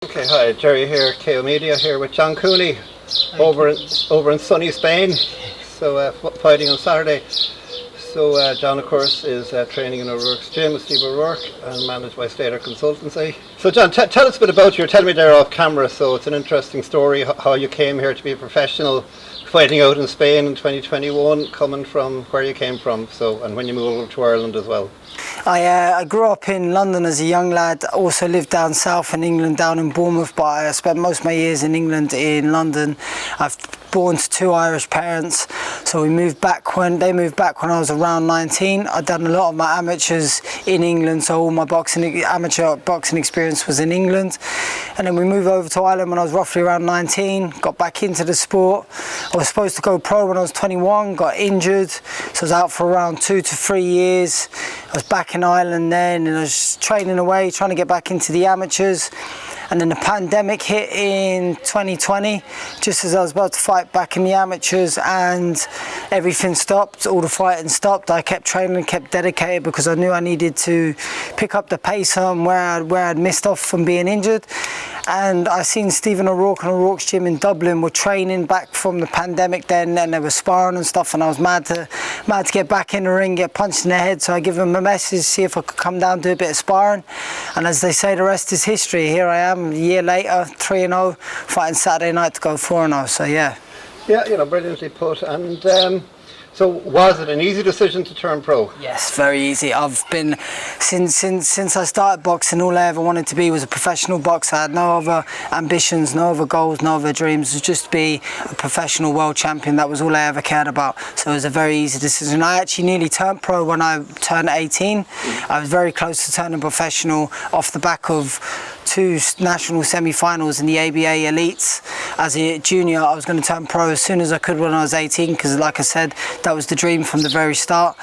Okay, hi, Jerry here, KO Media here with John Cooney over in sunny Spain. So fighting on Saturday. So John, of course, is training in O'Rourke's gym with Steve O'Rourke and managed by Slater Consultancy. So John, tell us a bit about you. Tell me there off camera. So it's an interesting story how you came here to be a professional, fighting out in Spain in 2021, coming from where you came from. So and when you moved over to Ireland as well. I grew up in London as a young lad. Also lived down south in England, down in Bournemouth, but I spent most of my years in England, in London. I've born to two Irish parents, so they moved back when I was around 19. I'd done a lot of my amateurs in England, so all my amateur boxing experience was in England. And then we moved over to Ireland when I was roughly around 19, got back into the sport. I was supposed to go pro when I was 21, got injured, so I was out for around 2 to 3 years. I was back in Ireland then, and I was training away, trying to get back into the amateurs. And then the pandemic hit in 2020, just as I was about to fight back in the amateurs, and everything stopped, all the fighting stopped. I kept training, kept dedicated, because I knew I needed to pick up the pace on where I'd missed off from being injured. And I seen Stephen O'Rourke and O'Rourke's gym in Dublin were training back from the pandemic then, and they were sparring and stuff, and I was mad to get back in the ring, get punched in the head. So I give them a message, see if I could come down, do a bit of sparring. And as they say, the rest is history. Here I am, a year later, 3-0, fighting Saturday night to go 4-0, so yeah. Yeah, brilliantly put. And so was it an easy decision to turn pro? Yes, very easy. I've been, since I started boxing, all I ever wanted to be was a professional boxer. I had no other ambitions, no other goals, no other dreams. It was just to be a professional world champion. That was all I ever cared about. So it was a very easy decision. I actually nearly turned pro when I turned 18. I was very close to turning professional off the back of 2 national semi-finals in the ABA Elites. As a junior, I was going to turn pro as soon as I could when I was 18, because like I said, that was the dream from the very start.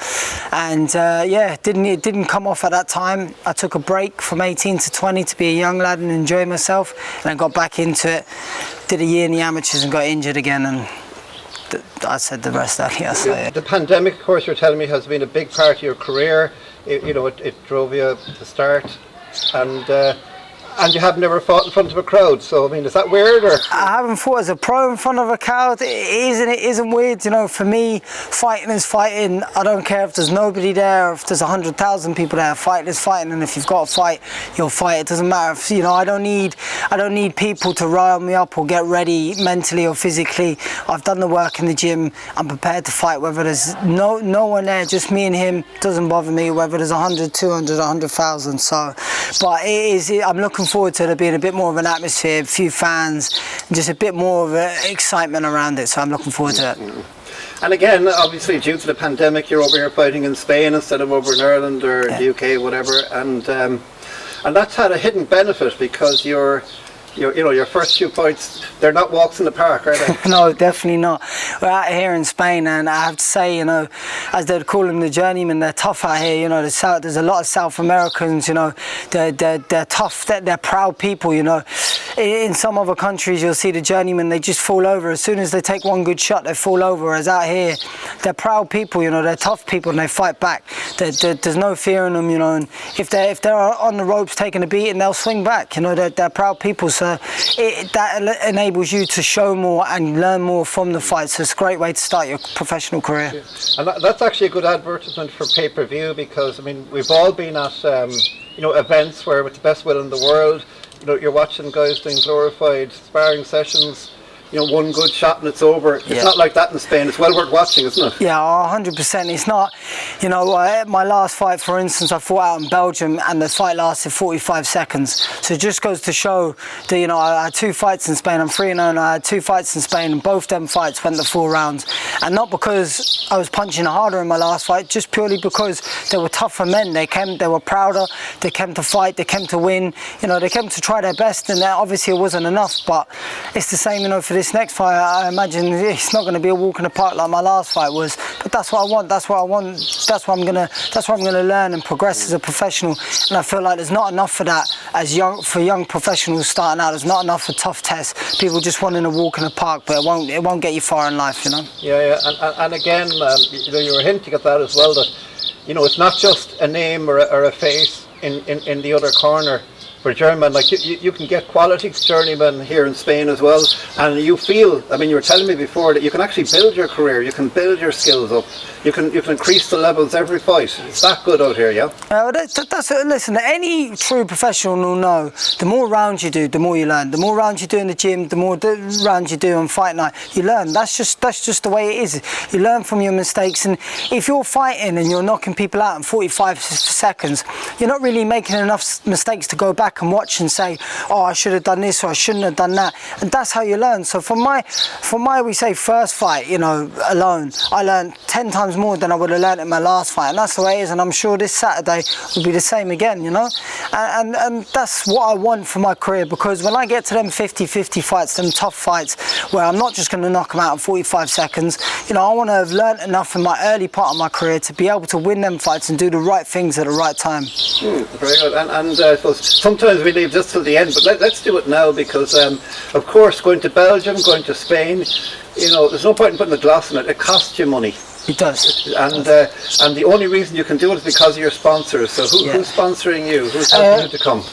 And it didn't come off at that time. I took a break from 18 to 20 to be a young lad and enjoy myself, and I got back into it, did a year in the amateurs and got injured again, and I said the rest earlier. So, yeah. The pandemic, of course, you're telling me, has been a big part of your career. It drove you to start, and you have never fought in front of a crowd, so I mean, is that weird? Or I haven't fought as a pro in front of a crowd. It isn't weird, for me, fighting is fighting. I don't care if there's nobody there, or if there's 100,000 people there. Fighting is fighting, and if you've got to fight, you'll fight. It doesn't matter if, I don't need people to rile me up or get ready mentally or physically. I've done the work in the gym. I'm prepared to fight, whether there's no one there, just me and him. Doesn't bother me whether there's 100, 200, 100,000. So, but I'm looking forward to there being a bit more of an atmosphere, a few fans, and just a bit more of excitement around it, so I'm looking forward to it. And again, obviously due to the pandemic, you're over here fighting in Spain instead of over in Ireland or the UK, whatever, and that's had a hidden benefit, because your first few fights, they're not walks in the park, are they? No, definitely not. We're out here in Spain, and I have to say, as they'd call them, the journeymen, they're tough out here. There's a lot of South Americans, they're tough, they're proud people, In some other countries, you'll see the journeymen, they just fall over. As soon as they take one good shot, they fall over. Whereas out here, they're proud people, they're tough people, and they fight back. There's no fear in them, and if they're on the ropes taking a beating, they'll swing back. They're proud people, so that enables you to show more and learn more from the fight. So it's a great way to start your professional career. Yeah. And that's actually a good advertisement for pay-per-view, because I mean, we've all been at events where, with the best will in the world, you're watching guys doing glorified sparring sessions, one good shot and it's over. It's not like that in Spain. It's well worth watching, isn't it? Yeah, 100%. It's not, my last fight, for instance, I fought out in Belgium, and the fight lasted 45 seconds. So it just goes to show that, I had 2 fights in Spain. I'm 3-0, and I had 2 fights in Spain, and both them fights went to 4 rounds. And not because I was punching harder in my last fight, just purely because they were tougher men. They were prouder, they came to fight, they came to win, they came to try their best, and obviously it wasn't enough. But it's the same, for this next fight. I imagine it's not going to be a walk in the park like my last fight was, but that's what I want. That's what I'm gonna learn and progress as a professional. And I feel like there's not enough for that for young professionals starting out. There's not enough for tough tests. People just wanting to walk in the park, but it won't get you far in life, Yeah, and again, you were hinting at that as well, that it's not just a name or a face in the other corner. for journeyman, like you can get quality journeyman here in Spain as well, and you feel, I mean, you were telling me before that you can actually build your career, you can build your skills up, you can increase the levels every fight. It's that good out here, yeah? Listen, any true professional will know, the more rounds you do, the more you learn. The more rounds you do in the gym, the more rounds you do on fight night, you learn. That's just the way it is. You learn from your mistakes, and if you're fighting and you're knocking people out in 45 seconds, you're not really making enough mistakes to go back and watch and say, oh, I should have done this or I shouldn't have done that. And that's how you learn. So for my we say first fight, you know, alone, I learned 10 times more than I would have learned in my last fight, and that's the way it is. And I'm sure this Saturday will be the same again, you know. And that's what I want for my career, because when I get to them 50-50 fights, them tough fights where I'm not just going to knock them out in 45 seconds, you know, I want to have learnt enough in my early part of my career to be able to win them fights and do the right things at the right time. Very good. And I suppose sometimes we leave just till the end, but let's do it now, because of course going to Belgium, going to Spain, you know, there's no point in putting a gloss on it. It costs you money. It does. And the only reason you can do it is because of your sponsors. So who's sponsoring you? Who's helping you to come?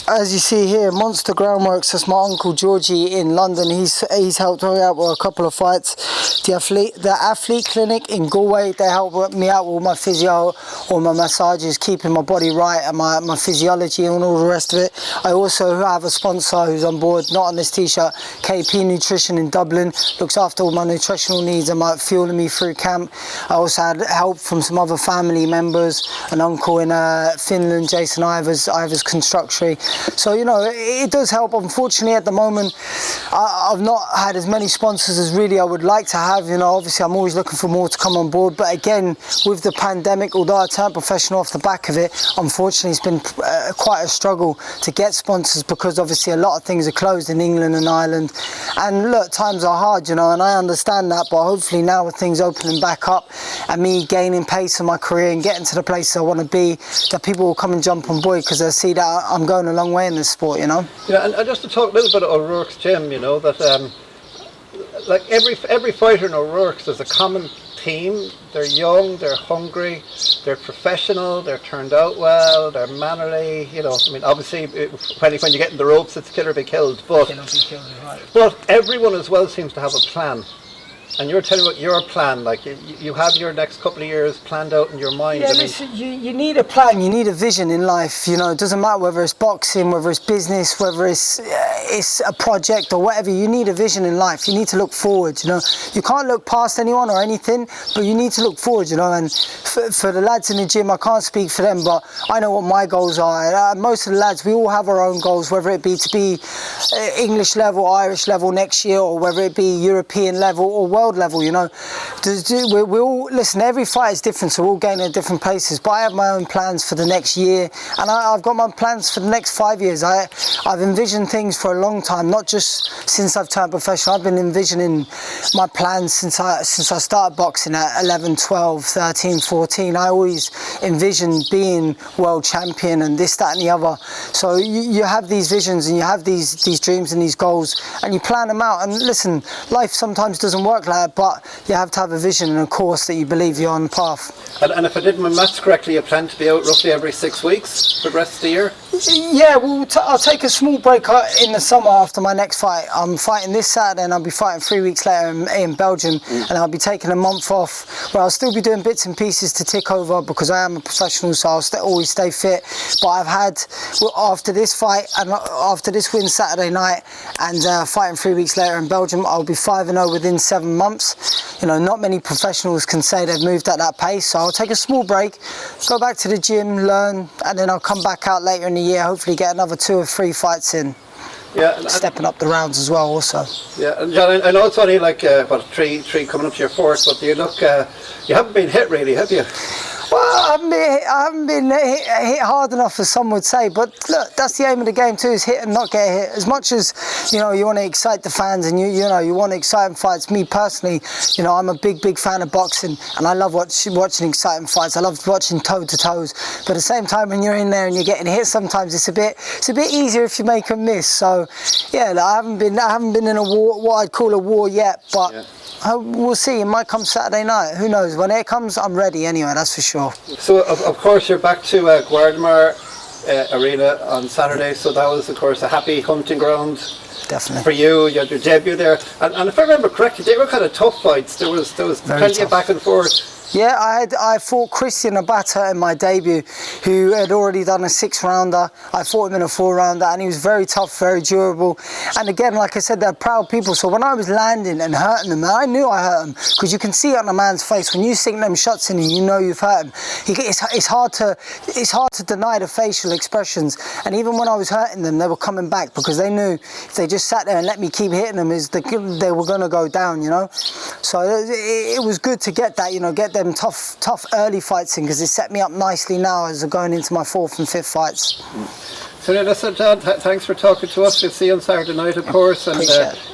As you see here, Monster Groundworks, that's my uncle Georgie in London. He's helped me out with a couple of fights. The athlete clinic in Galway, they help me out with my physio, or my massages, keeping my body right, and my physiology and all the rest of it. I also have a sponsor who's on board, not on this t-shirt, KP Nutrition in Dublin, looks after all my nutritional needs and my fueling me through camp. I also had help from some other family members, an uncle in Finland, Jason Ivers Constructory. So, you know, it does help. Unfortunately, at the moment, I've not had as many sponsors as really I would like to have. You know, obviously, I'm always looking for more to come on board. But again, with the pandemic, although I turned professional off the back of it, unfortunately, it's been quite a struggle to get sponsors, because obviously a lot of things are closed in England and Ireland. And look, times are hard, you know, and I understand that. But hopefully now with things opening back up and me gaining pace in my career and getting to the place I want to be, that people will come and jump on board, because they see that I'm going a long way in this sport, you know. Yeah, and just to talk a little bit about O'Rourke's gym, you know, that like every fighter in O'Rourke's, there's a common theme. They're young, they're hungry, they're professional, they're turned out well, they're mannerly, you know. I mean, obviously when you get in the ropes, it's kill or be killed, but everyone as well seems to have a plan. And you're telling me about your plan, like you have your next couple of years planned out in your mind. Yeah, listen, you need a plan, you need a vision in life, you know. It doesn't matter whether it's boxing, whether it's business, whether it's a project or whatever. You need a vision in life. You need to look forward, you know. You can't look past anyone or anything, but you need to look forward, you know. And for the lads in the gym, I can't speak for them, but I know what my goals are. Most of the lads, we all have our own goals, whether it be to be English level, Irish level next year, or whether it be European level or world level, you know. We all, listen, every fight is different, so we're all going at different places, but I have my own plans for the next year, and I've got my plans for the next 5 years. I've envisioned things for a long time, not just since I've turned professional. I've been envisioning my plans since I started boxing at 11, 12, 13, 14. I always envisioned being world champion and this, that and the other. So you have these visions and you have these dreams and these goals, and you plan them out. And listen, life sometimes doesn't work like that, but you have to have a vision and a course that you believe you're on the path. And if I did my maths correctly, you plan to be out roughly every 6 weeks for the rest of the year? Yeah, well, I'll take a small break in the summer after my next fight. I'm fighting this Saturday and I'll be fighting 3 weeks later in Belgium, and I'll be taking a month off where I'll still be doing bits and pieces to tick over, because I am a professional, so I'll always stay fit. But I've had, after this fight and after this win Saturday night and fighting 3 weeks later in Belgium, I'll be 5-0 within 7 months. You know, not many professionals can say they've moved at that pace, so I'll take a small break, go back to the gym, learn, and then I'll come back out later in the year, hopefully get another 2 or 3 fights in. Yeah, stepping up the rounds as well also. Yeah, and John, I know it's only like three coming up to your fourth, but you look, you haven't been hit really, have you? Well, I haven't been hit hard enough, as some would say, but look, that's the aim of the game too, is hit and not get hit. As much as, you know, you want to excite the fans and you know, you want exciting fights. Me personally, you know, I'm a big fan of boxing, and I love watching exciting fights. I love watching toe-to-toes, but at the same time, when you're in there and you're getting hit, sometimes it's a bit easier if you make a miss. So yeah, I haven't been in a war, what I'd call a war yet, but yeah. We'll see. It might come Saturday night. Who knows? When it comes, I'm ready anyway, that's for sure. So, of course, you're back to Guardamar Arena on Saturday, so that was of course a happy hunting ground. Definitely. For you, you had your debut there, and if I remember correctly, they were kind of tough fights. There was plenty of back and forth. Yeah, I fought Christian Abata in my debut, who had already done a 6-rounder. I fought him in a 4-rounder, and he was very tough, very durable. And again, like I said, they're proud people. So when I was landing and hurting them, I knew I hurt him, because you can see it on a man's face. When you sink them shots in him, you know you've hurt him. It's hard to deny the facial expressions. And even when I was hurting them, they were coming back, because they knew if they just sat there and let me keep hitting them, they were going to go down, you know. So it was good to get that, you know, get them tough early fights in, because it set me up nicely now as I'm going into my 4th and 5th fights. So listen, John, thanks for talking to us. We'll see you on Saturday night, of course. And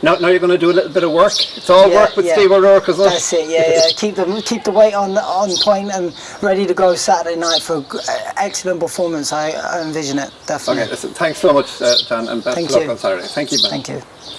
now you're going to do a little bit of work. It's all work with Steve O'Rourke, isn't it? That's it. Yeah. Keep the weight on point and ready to go Saturday night for an excellent performance. I envision it, definitely. Okay, listen, thanks so much, John, and best of luck on Saturday. Thank you, man. Thank you.